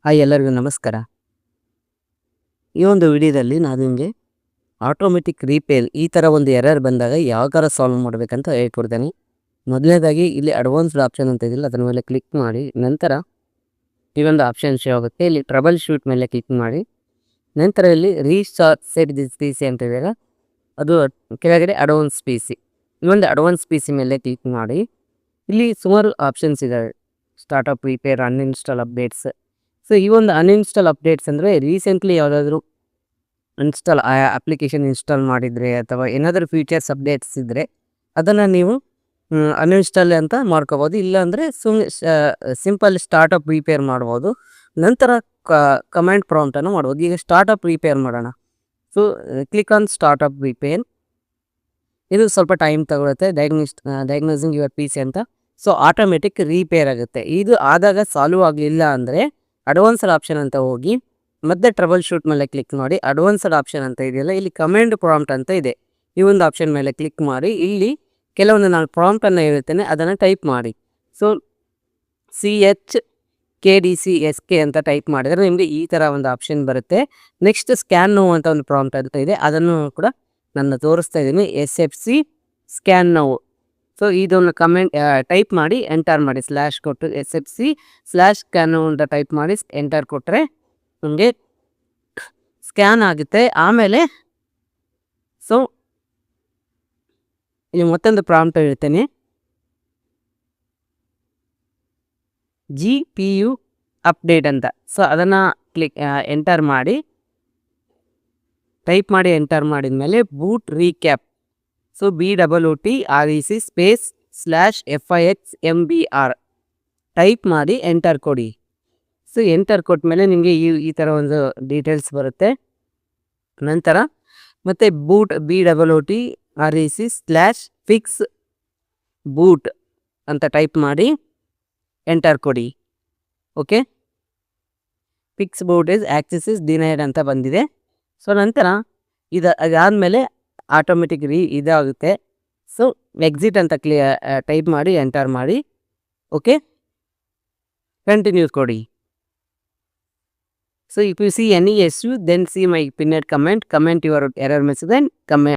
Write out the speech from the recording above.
Hi ಎಲ್ಲರಿಗೂ ನಮಸ್ಕಾರ. ಈ ಒಂದು ವಿಡಿಯೋದಲ್ಲಿ ನಾನು ನಿಮಗೆ ಆಟೋಮೆಟಿಕ್ ರೀಪೇರ್ ಈ ಥರ ಒಂದು ಎರರ್ ಬಂದಾಗ ಯಾವ ಥರ ಸಾಲ್ವ್ ಮಾಡಬೇಕಂತ ಹೇಳ್ಕೊಡ್ತೇನೆ. ಮೊದಲನೇದಾಗಿ ಇಲ್ಲಿ ಅಡ್ವಾನ್ಸ್ಡ್ ಆಪ್ಷನ್ ಅಂತ ಇದೆಯಲ್ಲ ಅದರ ಮೇಲೆ ಕ್ಲಿಕ್ ಮಾಡಿ, ನಂತರ ಈ ಒಂದು ಆಪ್ಷನ್ ಶೋ ಆಗುತ್ತೆ. ಇಲ್ಲಿ ಟ್ರಬಲ್ ಶೂಟ್ ಮೇಲೆ ಕ್ಲಿಕ್ ಮಾಡಿ, ನಂತರ ಇಲ್ಲಿ restart set this P C ಅಂತ ಇದೆಯಲ್ಲ ಅದು ಕೆಳಗಡೆ ಅಡ್ವಾನ್ಸ್ ಪಿ ಸಿ, ಈ ಒಂದು ಅಡ್ವಾನ್ಸ್ ಪಿ ಸಿ ಮೇಲೆ ಕ್ಲಿಕ್ ಮಾಡಿ. ಇಲ್ಲಿ ಸುಮಾರು ಆಪ್ಷನ್ಸ್ ಇದ್ದಾವೆ, startup, repair, uninstall, updates. So ಈ ಒಂದು ಅನ್ಇನ್ಸ್ಟಾಲ್ ಅಪ್ಡೇಟ್ಸ್ ಅಂದರೆ ರೀಸೆಂಟ್ಲಿ ಯಾವುದಾದ್ರೂ ಅಪ್ಲಿಕೇಶನ್ ಇನ್ಸ್ಟಾಲ್ ಮಾಡಿದರೆ ಅಥವಾ ಏನಾದರೂ ಫೀಚರ್ಸ್ ಅಪ್ಡೇಟ್ಸ್ ಇದ್ದರೆ ಅದನ್ನು ನೀವು ಅನ್ಇನ್ಸ್ಟಾಲ್ ಅಂತ ಮಾಡ್ಕೋಬೋದು. ಇಲ್ಲಾಂದರೆ ಸಿಂಪಲ್ ಸ್ಟಾರ್ಟಪ್ ರಿಪೇರ್ ಮಾಡ್ಬೋದು. ನಂತರ ಕಮೆಂಟ್ ಪ್ರಾಂಪ್ಟನ್ನು ಮಾಡ್ಬೋದು. ಈಗ ಸ್ಟಾರ್ಟಪ್ ರಿಪೇರ್ ಮಾಡೋಣ. So click on startup repair. ಇದು ಸ್ವಲ್ಪ ಟೈಮ್ ತಗೊಳುತ್ತೆ, ಡಯಾಗ್ನೋಸಿಂಗ್ ಯುವರ್ ಪಿ ಸಿ ಅಂತ. ಸೊ ಆಟೋಮೆಟಿಕ್ ರಿಪೇರ್ ಆಗುತ್ತೆ. ಇದು ಆದಾಗ ಸಾಲ್ವ್ ಆಗಲಿಲ್ಲ ಅಂದರೆ ಅಡ್ವಾನ್ಸ್ಡ್ ಆಪ್ಷನ್ ಅಂತ ಹೋಗಿ ಮತ್ತೆ ಟ್ರಬಲ್ ಶೂಟ್ ಮೇಲೆ ಕ್ಲಿಕ್ ಮಾಡಿ. ಅಡ್ವಾನ್ಸ್ಡ್ ಆಪ್ಷನ್ ಅಂತ ಇದೆಯಲ್ಲ, ಇಲ್ಲಿ ಕಮೆಂಟ್ ಪ್ರಾಂಪ್ಟ್ ಅಂತ ಇದೆ, ಈ ಒಂದು ಆಪ್ಷನ್ ಮೇಲೆ ಕ್ಲಿಕ್ ಮಾಡಿ. ಇಲ್ಲಿ ಕೆಲವೊಂದು ನಾನು ಪ್ರಾಂಪ್ಟನ್ನು ಹೇಳ್ತೇನೆ, ಅದನ್ನು ಟೈಪ್ ಮಾಡಿ. ಸೊ CHKDCSK ಅಂತ ಟೈಪ್ ಮಾಡಿದರೆ ನಿಮಗೆ ಈ ಥರ ಒಂದು ಆಪ್ಷನ್ ಬರುತ್ತೆ. ನೆಕ್ಸ್ಟ್ ಸ್ಕ್ಯಾನ್ ನೌ ಅಂತ ಒಂದು ಪ್ರಾಂಪ್ಟ್ ಅಂತ ಇದೆ, ಅದನ್ನು ಕೂಡ ನಾನು ತೋರಿಸ್ತಾ ಇದ್ದೀನಿ. SFC scan now. ಸೊ ಇದನ್ನು ಟೈಪ್ ಮಾಡಿ ಎಂಟರ್ ಮಾಡಿ, ಸ್ಲ್ಯಾಶ್ ಕೊಟ್ಟು SFC ಸ್ಕ್ಯಾನ್ ನೌ ಅಂತ ಟೈಪ್ ಮಾಡಿ ಎಂಟರ್ ಕೊಟ್ಟರೆ ನಿಮಗೆ ಸ್ಕ್ಯಾನ್ ಆಗುತ್ತೆ. ಆಮೇಲೆ ಸೊ ಇಲ್ಲಿ ಮತ್ತೊಂದು ಪ್ರಾಂಪ್ಟ್ ಹೇಳ್ತೇನೆ, GPU ಅಪ್ಡೇಟ್ ಅಂತ. ಸೊ ಅದನ್ನು ಎಂಟರ್ ಮಾಡಿ, ಟೈಪ್ ಮಾಡಿ ಎಂಟರ್ ಮಾಡಿದ ಮೇಲೆ boot recap. So BOOTREC space /FIXMBR type ಮಾಡಿ ಎಂಟರ್ ಕೊಡಿ. ಸೊ ಎಂಟರ್ ಕೊಟ್ಟ ಮೇಲೆ ನಿಮಗೆ ಈ ಥರ ಒಂದು ಡೀಟೇಲ್ಸ್ ಬರುತ್ತೆ. ನಂತರ ಮತ್ತೆ BOOTREC /fix boot ಅಂತ ಟೈಪ್ ಮಾಡಿ ಎಂಟರ್ ಕೊಡಿ. Okay, fix boot is access is denied ಅಂತ ಬಂದಿದೆ. ಸೊ ನಂತರ ಅದಾದಮೇಲೆ ಆಟೋಮೆಟಿಕ್ ಇದಾಗುತ್ತೆ. ಸೊ ಎಕ್ಸಿಟ್ ಅಂತ ಟೈಪ್ ಮಾಡಿ ಎಂಟರ್ ಮಾಡಿ. ಓಕೆ, ಕಂಟಿನ್ಯೂ ಕೊಡಿ. So if you see any issue, then see my pinned comment your error message, then comment.